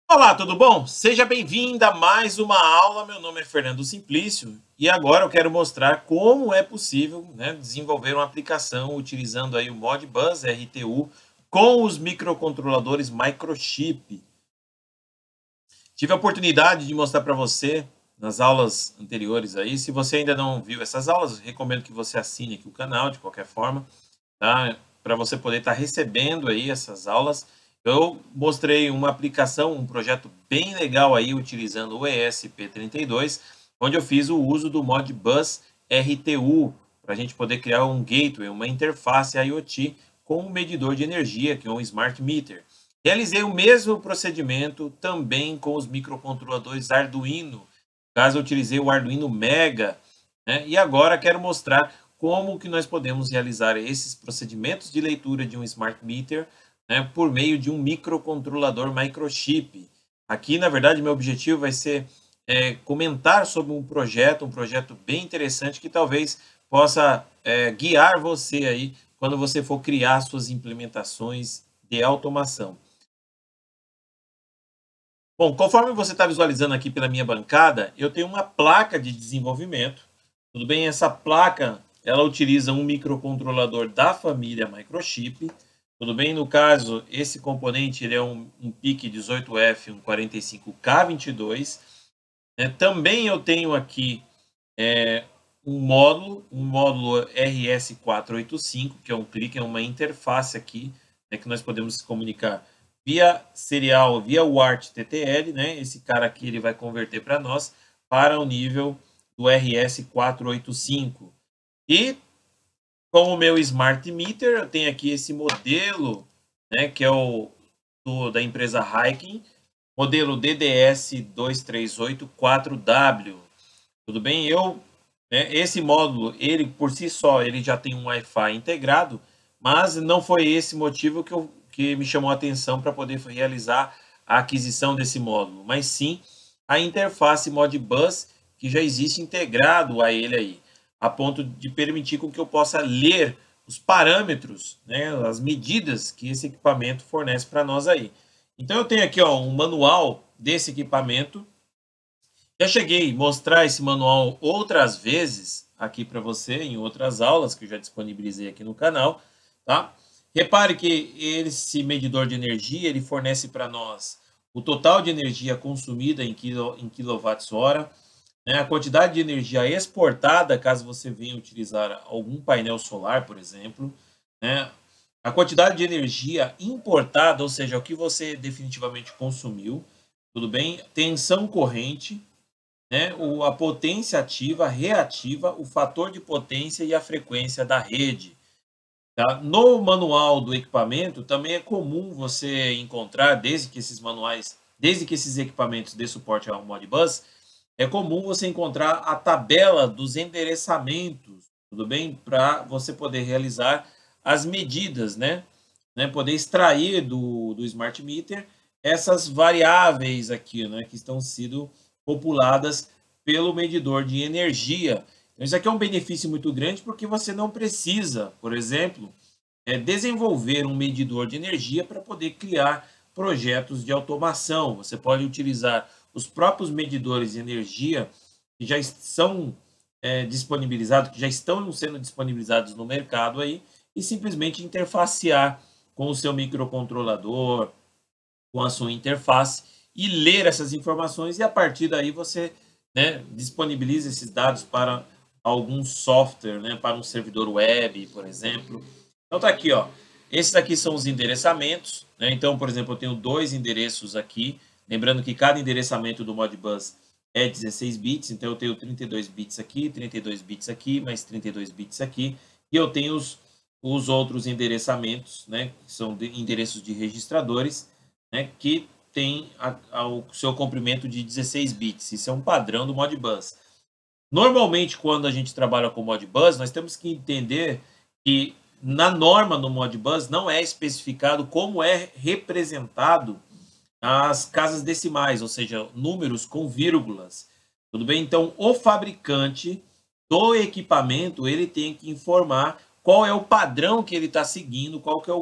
Olá, tudo bom? Seja bem-vinda a mais uma aula. Meu nome é Fernando Simplício e agora eu quero mostrar como é possível, desenvolver uma aplicação utilizando aí o Modbus RTU com os microcontroladores Microchip. Tive a oportunidade de mostrar para você nas aulas anteriores aí. Se você ainda não viu essas aulas, recomendo que você assine aqui o canal de qualquer forma, tá? Para você poder estar recebendo aí essas aulas. Eu mostrei uma aplicação, um projeto bem legal aí utilizando o ESP32, onde eu fiz o uso do Modbus RTU para a gente poder criar um gateway, uma interface IoT com um medidor de energia, que é um smart meter. Realizei o mesmo procedimento também com os microcontroladores Arduino, caso eu utilizei o Arduino Mega, né? E agora quero mostrar como que nós podemos realizar esses procedimentos de leitura de um smart meter, né, por meio de um microcontrolador microchip. Aqui, na verdade, meu objetivo vai ser comentar sobre um projeto bem interessante que talvez possa guiar você aí quando você for criar suas implementações de automação. Bom, conforme você está visualizando aqui pela minha bancada, eu tenho uma placa de desenvolvimento. Tudo bem? Essa placa, ela utiliza um microcontrolador da família Microchip. Tudo bem? No caso, esse componente ele é um PIC 18F, um 45K22. Né? Também eu tenho aqui um módulo RS485, que é um clique, é uma interface aqui, né, que nós podemos se comunicar via serial, via UART TTL, né? Esse cara aqui ele vai converter para nós para o nível do RS485. E com o meu Smart Meter, eu tenho aqui esse modelo, né, que é da empresa Hiking, modelo DDS2384W. Tudo bem? Esse módulo, ele por si só, ele já tem um Wi-Fi integrado, mas não foi esse motivo que me chamou a atenção para poder realizar a aquisição desse módulo, mas sim a interface Modbus que já existe integrado a ele aí, a ponto de permitir com que eu possa ler os parâmetros, né, as medidas que esse equipamento fornece para nós aí. Então eu tenho aqui ó, um manual desse equipamento. Já cheguei a mostrar esse manual outras vezes aqui para você, em outras aulas que eu já disponibilizei aqui no canal, tá? Repare que esse medidor de energia, ele fornece para nós o total de energia consumida em quilowatts-hora, né? A quantidade de energia exportada, caso você venha utilizar algum painel solar, por exemplo, né? A quantidade de energia importada, ou seja, o que você definitivamente consumiu, tudo bem? Tensão corrente, né, a potência ativa, reativa, o fator de potência e a frequência da rede. Tá? No manual do equipamento, também é comum você encontrar, desde que esses equipamentos dê suporte ao Modbus, é comum você encontrar a tabela dos endereçamentos, tudo bem? Para você poder realizar as medidas, né? Poder extrair do Smart Meter essas variáveis aqui, né? Que estão sendo populadas pelo medidor de energia. Então, isso aqui é um benefício muito grande porque você não precisa, por exemplo, desenvolver um medidor de energia para poder criar projetos de automação. Você pode utilizar os próprios medidores de energia que já são disponibilizados, que já estão sendo disponibilizados no mercado aí, e simplesmente interfacear com o seu microcontrolador, com a sua interface e ler essas informações, e a partir daí você, né, disponibiliza esses dados para algum software, né, para um servidor web, por exemplo. Então tá aqui, ó. Esses aqui são os endereçamentos, né? Então, por exemplo, eu tenho dois endereços aqui, lembrando que cada endereçamento do Modbus é 16 bits, então eu tenho 32 bits aqui, 32 bits aqui, mais 32 bits aqui, e eu tenho os outros endereçamentos, né, que são endereços de registradores, né, que tem o seu comprimento de 16 bits. Isso é um padrão do Modbus. Normalmente, quando a gente trabalha com Modbus, nós temos que entender que na norma do Modbus não é especificado como é representado as casas decimais, ou seja, números com vírgulas. Tudo bem? Então, o fabricante do equipamento ele tem que informar qual é o padrão que ele está seguindo, qual que é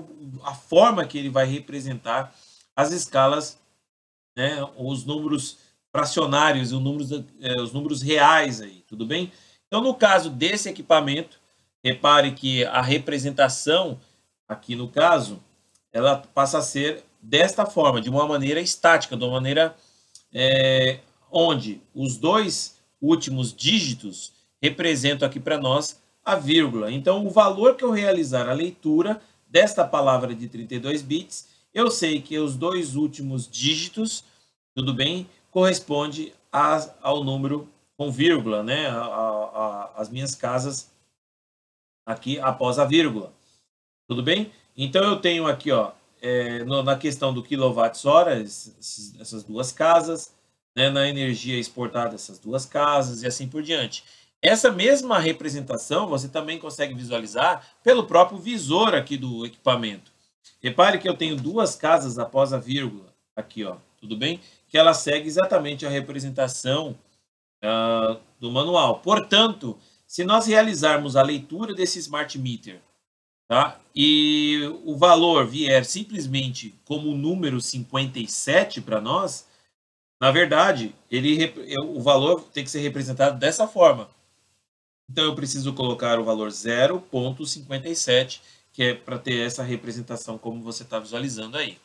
a forma que ele vai representar as escalas né, os números fracionários e os números reais aí, tudo bem? Então, no caso desse equipamento, repare que a representação, aqui no caso, ela passa a ser desta forma, de uma maneira estática, de uma maneira onde os dois últimos dígitos representam aqui para nós a vírgula. Então, o valor que eu realizar a leitura desta palavra de 32 bits, eu sei que os dois últimos dígitos, tudo bem, corresponde ao número com vírgula, né? As minhas casas aqui após a vírgula. Tudo bem? Então, eu tenho aqui, ó, na questão do quilowatts-hora, essas duas casas, né, na energia exportada, essas duas casas, e assim por diante. Essa mesma representação você também consegue visualizar pelo próprio visor aqui do equipamento. Repare que eu tenho duas casas após a vírgula, aqui, ó, tudo bem? Que ela segue exatamente a representação do manual. Portanto, se nós realizarmos a leitura desse smart meter, tá? E o valor vier simplesmente como o número 57 para nós, na verdade, o valor tem que ser representado dessa forma. Então, eu preciso colocar o valor 0,57, que é para ter essa representação como você está visualizando aí.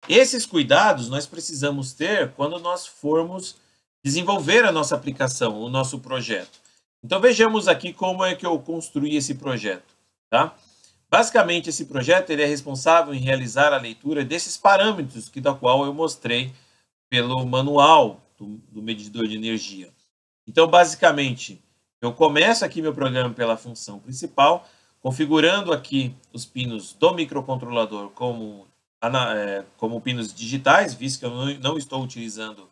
Esses cuidados nós precisamos ter quando nós formos desenvolver a nossa aplicação, o nosso projeto. Então, vejamos aqui como é que eu construí esse projeto, tá? Basicamente, esse projeto ele é responsável em realizar a leitura desses parâmetros da qual eu mostrei pelo manual do medidor de energia. Então, basicamente, eu começo aqui meu programa pela função principal, configurando aqui os pinos do microcontrolador como pinos digitais, visto que eu não estou utilizando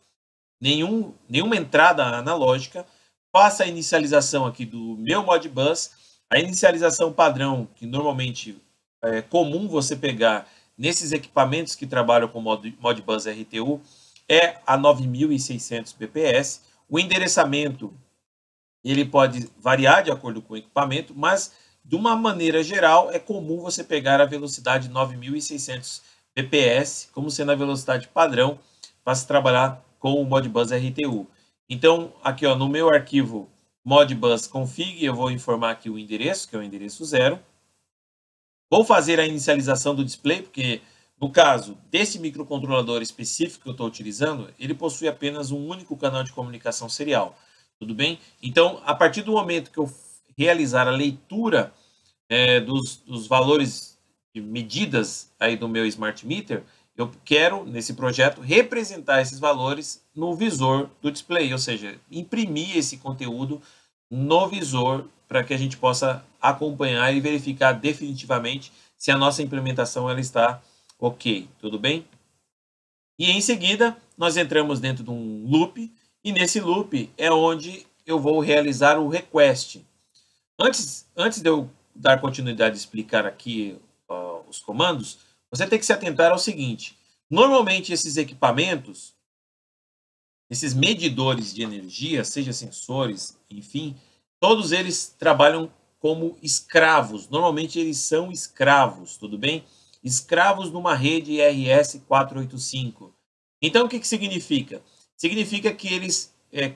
nenhuma entrada analógica. Faço a inicialização aqui do meu Modbus. A inicialização padrão, que normalmente é comum você pegar nesses equipamentos que trabalham com Modbus RTU, é a 9.600 bps. O endereçamento ele pode variar de acordo com o equipamento, mas de uma maneira geral é comum você pegar a velocidade 9.600 bps como sendo a velocidade padrão para se trabalhar com o Modbus RTU. Então, aqui ó, no meu arquivo Modbus config, eu vou informar aqui o endereço, que é o endereço 0. Vou fazer a inicialização do display, porque no caso desse microcontrolador específico que eu estou utilizando, ele possui apenas um único canal de comunicação serial. Tudo bem? Então, a partir do momento que eu realizar a leitura dos valores de medidas aí do meu smart meter, eu quero, nesse projeto, representar esses valores no visor do display, ou seja, imprimir esse conteúdo no visor para que a gente possa acompanhar e verificar definitivamente se a nossa implementação ela está ok, tudo bem? E em seguida, nós entramos dentro de um loop, e nesse loop é onde eu vou realizar o request. Antes de eu dar continuidade e explicar aqui os comandos, você tem que se atentar ao seguinte: normalmente esses equipamentos, esses medidores de energia, seja sensores, enfim, todos eles trabalham como escravos. Normalmente eles são escravos, tudo bem? Escravos numa rede RS-485. Então, o que significa? Significa que eles,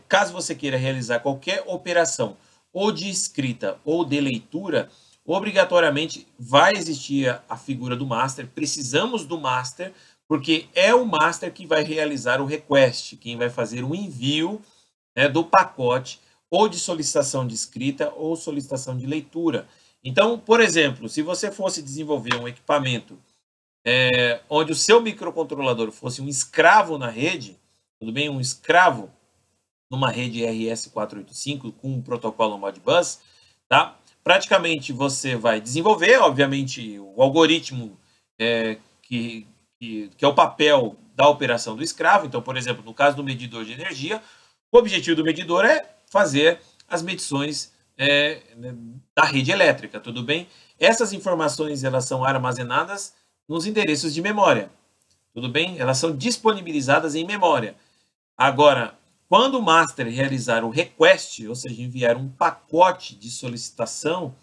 caso você queira realizar qualquer operação, ou de escrita ou de leitura, obrigatoriamente vai existir a figura do master. Precisamos do master, porque é o master que vai realizar o request, quem vai fazer o envio do pacote ou de solicitação de escrita ou solicitação de leitura. Então, por exemplo, se você fosse desenvolver um equipamento onde o seu microcontrolador fosse um escravo na rede, tudo bem? Um escravo numa rede RS-485 com um protocolo Modbus, tá? Praticamente você vai desenvolver, obviamente, o algoritmo que é o papel da operação do escravo. Então, por exemplo, no caso do medidor de energia, o objetivo do medidor é fazer as medições da rede elétrica, tudo bem? Essas informações elas são armazenadas nos endereços de memória, tudo bem? Elas são disponibilizadas em memória. Agora, quando o master realizar o request, ou seja, enviar um pacote de solicitação,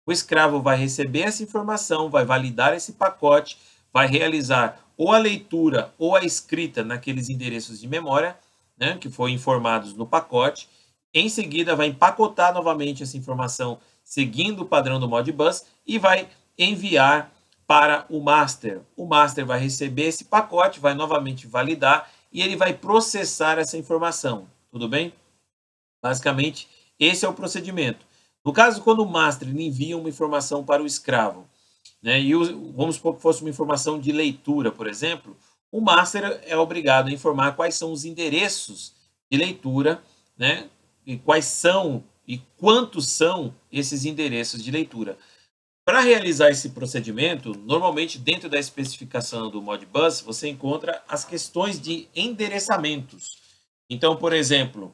o escravo vai receber essa informação, vai validar esse pacote, vai realizar ou a leitura ou a escrita naqueles endereços de memória, né, que foram informados no pacote. Em seguida, vai empacotar novamente essa informação seguindo o padrão do Modbus e vai enviar para o master. O master vai receber esse pacote, vai novamente validar e ele vai processar essa informação. Tudo bem? Basicamente, esse é o procedimento. No caso, quando o master envia uma informação para o escravo, né, e vamos supor que fosse uma informação de leitura, por exemplo, o master é obrigado a informar quais são os endereços de leitura, né, e quais são e quantos são esses endereços de leitura. Para realizar esse procedimento, normalmente dentro da especificação do Modbus, você encontra as questões de endereçamentos. Então, por exemplo,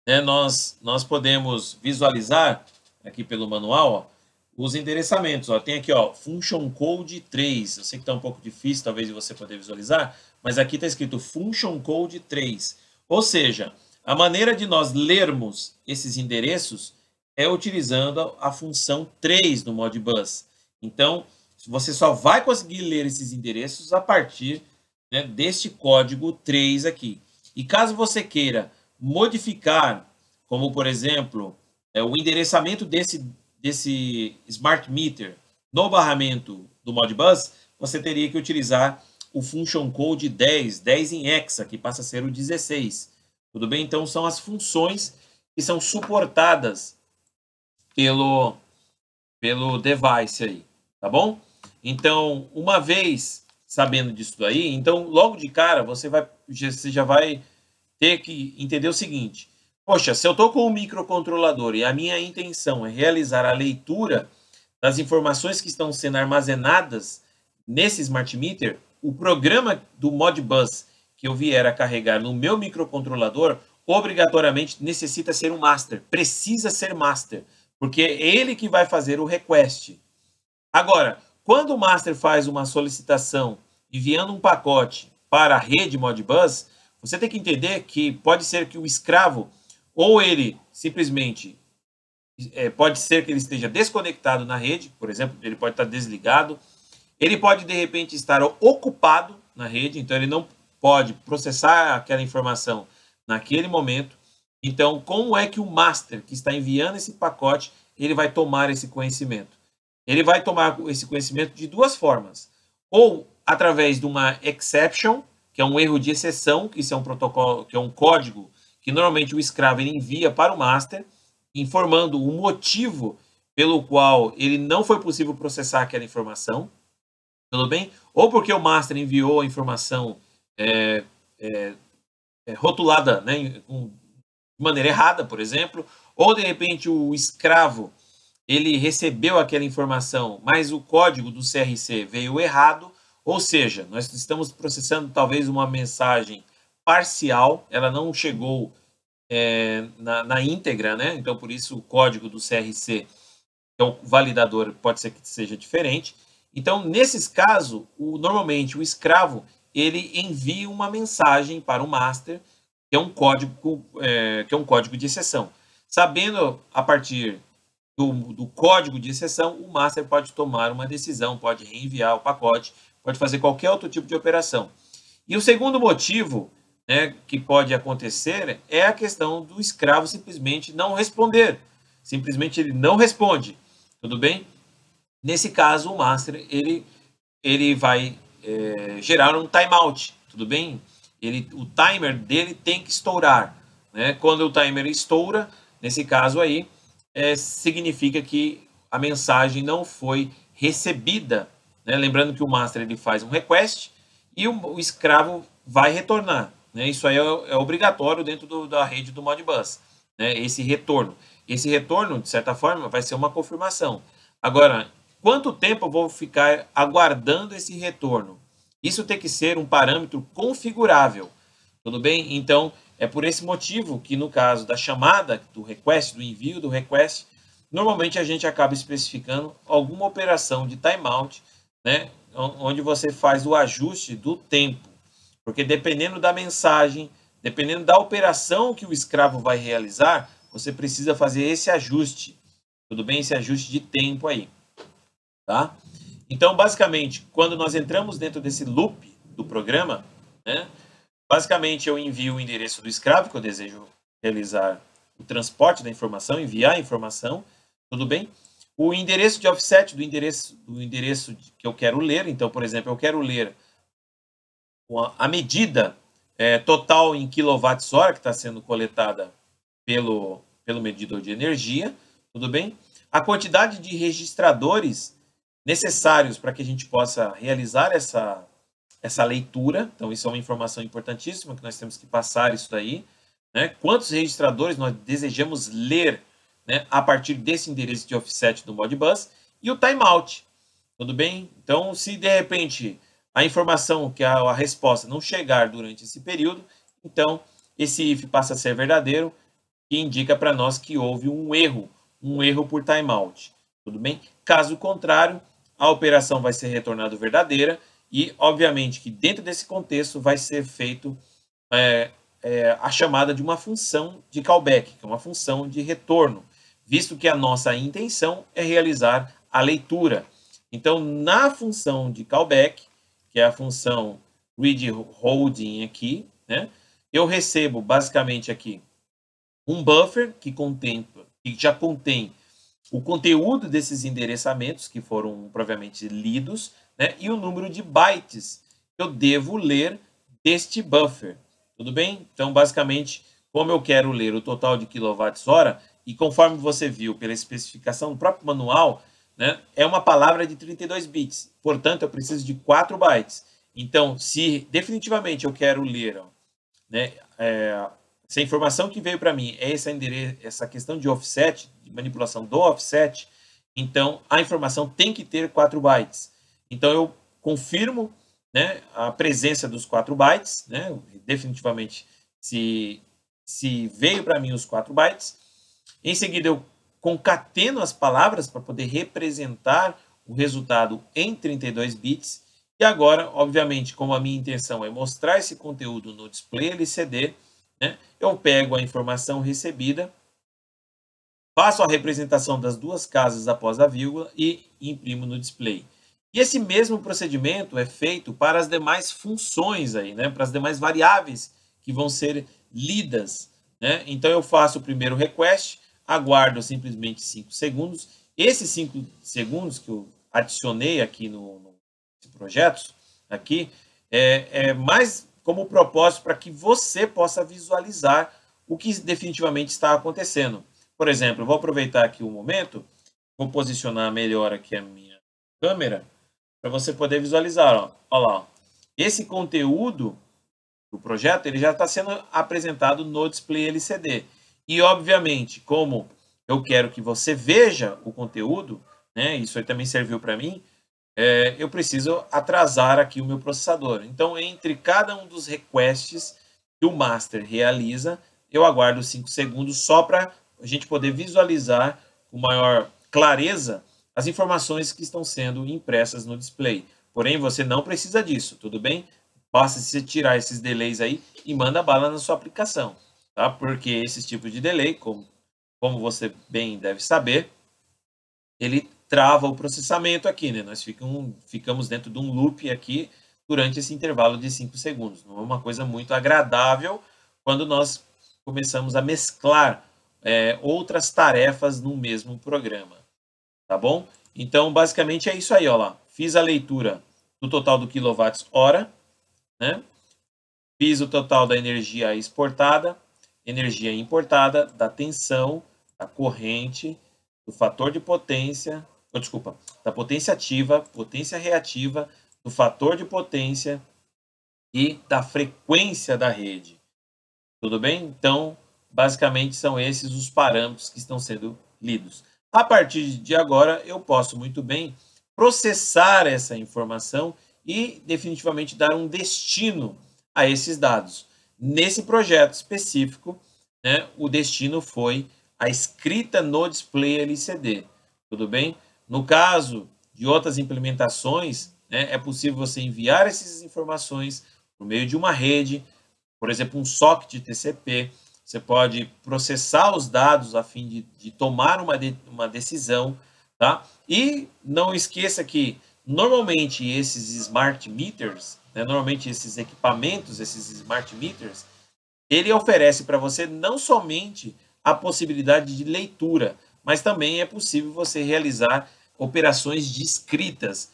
né, nós podemos visualizar aqui pelo manual, ó, os endereçamentos. Ó, tem aqui, ó, Function Code 3. Eu sei que está um pouco difícil, talvez, de você poder visualizar, mas aqui está escrito Function Code 3. Ou seja, a maneira de nós lermos esses endereços é utilizando a função 3 do Modbus. Então, você só vai conseguir ler esses endereços a partir, né, deste código 3 aqui. E caso você queira modificar, como por exemplo, o endereçamento desse Smart Meter no barramento do Modbus, você teria que utilizar o Function Code 10, 10 em hexa, que passa a ser o 16. Tudo bem? Então, são as funções que são suportadas pelo device aí, tá bom? Então, uma vez sabendo disso daí, então, logo de cara, você já vai ter que entender o seguinte: poxa, se eu estou com um microcontrolador e a minha intenção é realizar a leitura das informações que estão sendo armazenadas nesse Smart Meter, o programa do Modbus que eu vier a carregar no meu microcontrolador, obrigatoriamente necessita ser um master, precisa ser master, porque é ele que vai fazer o request. Agora, quando o master faz uma solicitação enviando um pacote para a rede Modbus, você tem que entender que pode ser que o escravo, ou ele simplesmente, pode ser que ele esteja desconectado na rede, por exemplo, ele pode estar desligado, ele pode de repente estar ocupado na rede, então ele não pode processar aquela informação naquele momento. Então, como é que o master que está enviando esse pacote, ele vai tomar esse conhecimento? Ele vai tomar esse conhecimento de duas formas. Ou através de uma exception, que é um erro de exceção, que isso é um protocolo, que é um código que normalmente o escravo ele envia para o master, informando o motivo pelo qual ele não foi possível processar aquela informação, tudo bem? Ou porque o master enviou a informação rotulada, né, de maneira errada, por exemplo, ou de repente o escravo ele recebeu aquela informação, mas o código do CRC veio errado, ou seja, nós estamos processando talvez uma mensagem parcial, ela não chegou na íntegra, né? Então, por isso, o código do CRC, que é o validador, pode ser que seja diferente. Então, nesses casos, normalmente o escravo ele envia uma mensagem para o master, que é um código de exceção. Sabendo a partir do código de exceção, o master pode tomar uma decisão, pode reenviar o pacote, pode fazer qualquer outro tipo de operação. E o segundo motivo, né, que pode acontecer é a questão do escravo simplesmente não responder. Simplesmente ele não responde. Tudo bem? Nesse caso, o master ele vai gerar um timeout. Tudo bem? O timer dele tem que estourar. Né? Quando o timer estoura, nesse caso aí, significa que a mensagem não foi recebida. Né? Lembrando que o master ele faz um request e o escravo vai retornar. Né? Isso aí é obrigatório dentro da rede do Modbus. Né? Esse retorno, de certa forma, vai ser uma confirmação. Agora, quanto tempo eu vou ficar aguardando esse retorno? Isso tem que ser um parâmetro configurável. Tudo bem? Então, é por esse motivo que no caso da chamada, do request, do envio do request, normalmente a gente acaba especificando alguma operação de timeout, né, onde você faz o ajuste do tempo. Porque dependendo da mensagem, dependendo da operação que o escravo vai realizar, você precisa fazer esse ajuste. Tudo bem? Esse ajuste de tempo aí. Tá? Então, basicamente, quando nós entramos dentro desse loop do programa, né, basicamente eu envio o endereço do escravo, que eu desejo realizar o transporte da informação, enviar a informação, tudo bem? O endereço de offset do endereço que eu quero ler, então, por exemplo, eu quero ler a medida total em quilowatts-hora que está sendo coletada pelo medidor de energia, tudo bem? A quantidade de registradores necessários para que a gente possa realizar essa leitura, então isso é uma informação importantíssima que nós temos que passar isso daí, né? Quantos registradores nós desejamos ler, né, a partir desse endereço de offset do Modbus, e o timeout, tudo bem? Então, se de repente a informação, que a resposta não chegar durante esse período, então esse if passa a ser verdadeiro, que indica para nós que houve um erro por timeout, tudo bem? Caso contrário, a operação vai ser retornada verdadeira e, obviamente, que dentro desse contexto vai ser feito a chamada de uma função de callback, que é uma função de retorno, visto que a nossa intenção é realizar a leitura. Então, na função de callback, que é a função read holding aqui, né, eu recebo basicamente aqui um buffer que já contém o conteúdo desses endereçamentos que foram previamente lidos, né, e o número de bytes que eu devo ler deste buffer. Tudo bem? Então, basicamente, como eu quero ler o total de quilowatts-hora, e conforme você viu pela especificação do próprio manual, né, é uma palavra de 32 bits. Portanto, eu preciso de 4 bytes. Então, se definitivamente eu quero ler, né, se a informação que veio para mim é essa questão de offset, de manipulação do offset, então a informação tem que ter 4 bytes. Então eu confirmo, né, a presença dos 4 bytes, né, definitivamente se veio para mim os 4 bytes. Em seguida eu concateno as palavras para poder representar o resultado em 32 bits. E agora, obviamente, como a minha intenção é mostrar esse conteúdo no display LCD, né, eu pego a informação recebida, faço a representação das duas casas após a vírgula e imprimo no display. E esse mesmo procedimento é feito para as demais funções aí, né, para as demais variáveis que vão ser lidas, né? Então eu faço o primeiro request, aguardo simplesmente 5 segundos. Esses 5 segundos que eu adicionei aqui no projeto, aqui, é mais como propósito para que você possa visualizar o que definitivamente está acontecendo. Por exemplo, eu vou aproveitar aqui o momento, vou posicionar melhor aqui a minha câmera, para você poder visualizar. Ó. Olha lá, ó. Esse conteúdo do projeto ele já está sendo apresentado no display LCD. E, obviamente, como eu quero que você veja o conteúdo, né, isso aí também serviu para mim, eu preciso atrasar aqui o meu processador. Então, entre cada um dos requests que o master realiza, eu aguardo 5 segundos só para a gente poder visualizar com maior clareza as informações que estão sendo impressas no display. Porém, você não precisa disso, tudo bem? Basta você tirar esses delays aí e manda bala na sua aplicação, tá? Porque esses tipos de delay, como você bem deve saber, ele trava o processamento aqui, né? Nós ficamos dentro de um loop aqui durante esse intervalo de 5 segundos. Não é uma coisa muito agradável quando nós começamos a mesclar outras tarefas no mesmo programa, tá bom? Então, basicamente é isso aí, ó lá. Fiz a leitura do total do quilowatts-hora, né? Fiz o total da energia exportada, energia importada, da tensão, da corrente, do fator de potência, da potência ativa, potência reativa, do fator de potência e da frequência da rede. Tudo bem? Então, basicamente são esses os parâmetros que estão sendo lidos. A partir de agora, eu posso muito bem processar essa informação e definitivamente dar um destino a esses dados. Nesse projeto específico, né, o destino foi a escrita no display LCD. Tudo bem? No caso de outras implementações, né, é possível você enviar essas informações por meio de uma rede, por exemplo, um socket TCP. Você pode processar os dados a fim de tomar uma decisão, tá? E não esqueça que Normalmente esses smart meters, né, normalmente esses equipamentos, esses smart meters, ele oferece para você não somente a possibilidade de leitura, mas também é possível você realizar operações discretas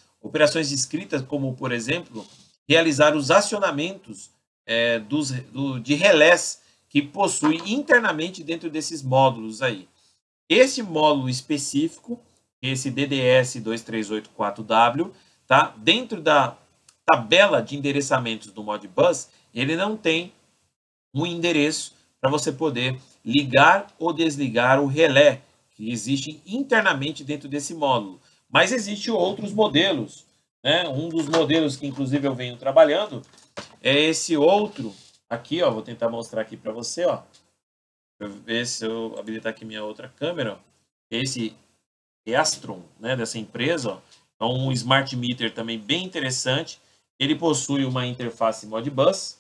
como, por exemplo, realizar os acionamentos de relés que possui internamente dentro desses módulos aí. Esse módulo específico, esse DDS238.4W, tá? Dentro da tabela de endereçamentos do Modbus, ele não tem um endereço para você poder ligar ou desligar o relé que existe internamente dentro desse módulo. Mas existem outros modelos, né? Um dos modelos que inclusive eu venho trabalhando é esse outro aqui, ó, vou tentar mostrar aqui para você, ó. Deixa eu ver se eu habilitar aqui minha outra câmera, ó. Esse Astron, né, dessa empresa, ó, é um smart meter também bem interessante. Ele possui uma interface Modbus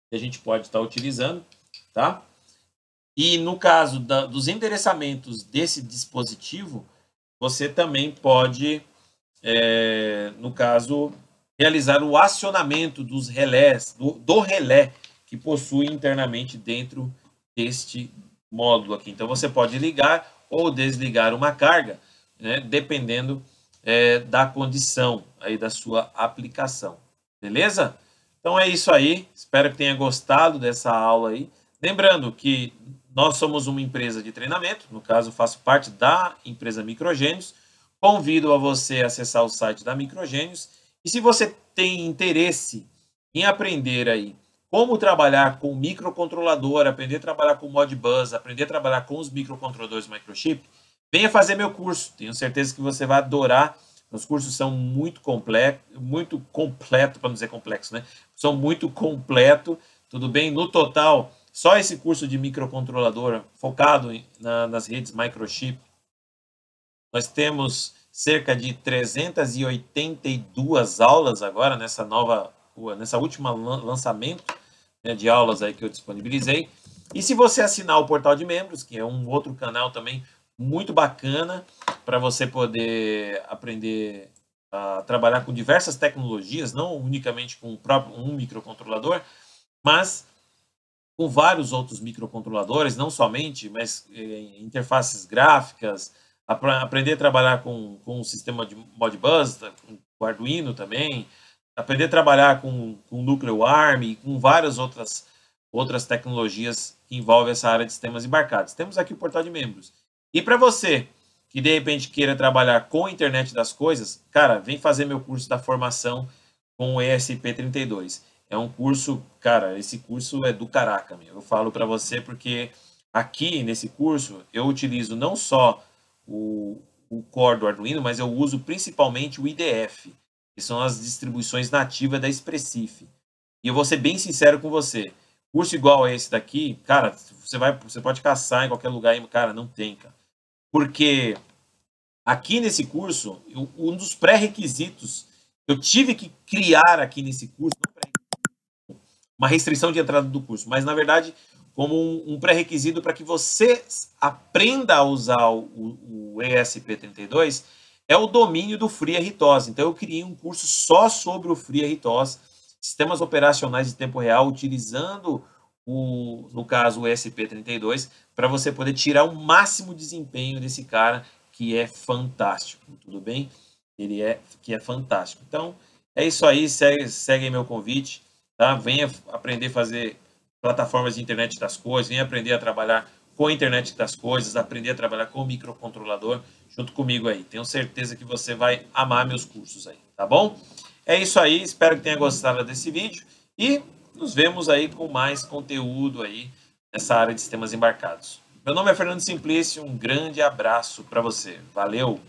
que a gente pode estar utilizando, tá? E no caso dos endereçamentos desse dispositivo, você também pode, no caso, realizar o acionamento dos relés, do relé que possui internamente dentro deste módulo aqui. Então, você pode ligar ou desligar uma carga, né, dependendo da condição aí da sua aplicação. Beleza? Então é isso aí. Espero que tenha gostado dessa aula aí. Lembrando que nós somos uma empresa de treinamento, no caso, faço parte da empresa Microgênios. Convido a você a acessar o site da Microgênios. E se você tem interesse em aprender aí como trabalhar com microcontrolador, aprender a trabalhar com Modbus, aprender a trabalhar com os microcontroladores microchip, venha fazer meu curso. Tenho certeza que você vai adorar. Os cursos são muito completo, para não dizer complexo, né? São muito completo, tudo bem? No total, só esse curso de microcontrolador focado nas redes microchip, nós temos cerca de 382 aulas agora nessa última lançamento, né, de aulas aí que eu disponibilizei. E se você assinar o portal de membros, que é um outro canal também muito bacana para você poder aprender a trabalhar com diversas tecnologias, não unicamente com um microcontrolador, mas com vários outros microcontroladores, não somente, mas interfaces gráficas, aprender a trabalhar com o sistema de Modbus, com o Arduino também, aprender a trabalhar com núcleo ARM e com várias outras tecnologias que envolvem essa área de sistemas embarcados. Temos aqui o portal de membros. E para você que de repente queira trabalhar com a internet das coisas, cara, vem fazer meu curso da formação com o ESP32. É um curso, cara, esse curso é do caraca, meu. Eu falo para você porque aqui nesse curso eu utilizo não só o core do Arduino, mas eu uso principalmente o IDF, que são as distribuições nativas da Expressif. E eu vou ser bem sincero com você, curso igual a esse daqui, cara, você pode caçar em qualquer lugar, cara, não tem, cara. Porque aqui nesse curso, um dos pré-requisitos que eu tive que criar aqui nesse curso, uma restrição de entrada do curso, mas na verdade como um pré-requisito para que você aprenda a usar o ESP32 é o domínio do FreeRTOS. Então eu criei um curso só sobre o FreeRTOS, sistemas operacionais de tempo real, utilizando no caso o ESP32, para você poder tirar o máximo desempenho desse cara que é fantástico, tudo bem? Que é fantástico. Então é isso aí, segue meu convite. Tá? Venha aprender a fazer plataformas de internet das coisas, venha aprender a trabalhar com a internet das coisas, aprender a trabalhar com o microcontrolador junto comigo aí. Tenho certeza que você vai amar meus cursos aí, tá bom? É isso aí, espero que tenha gostado desse vídeo e nos vemos aí com mais conteúdo aí nessa área de sistemas embarcados. Meu nome é Fernando Simplício, um grande abraço para você. Valeu!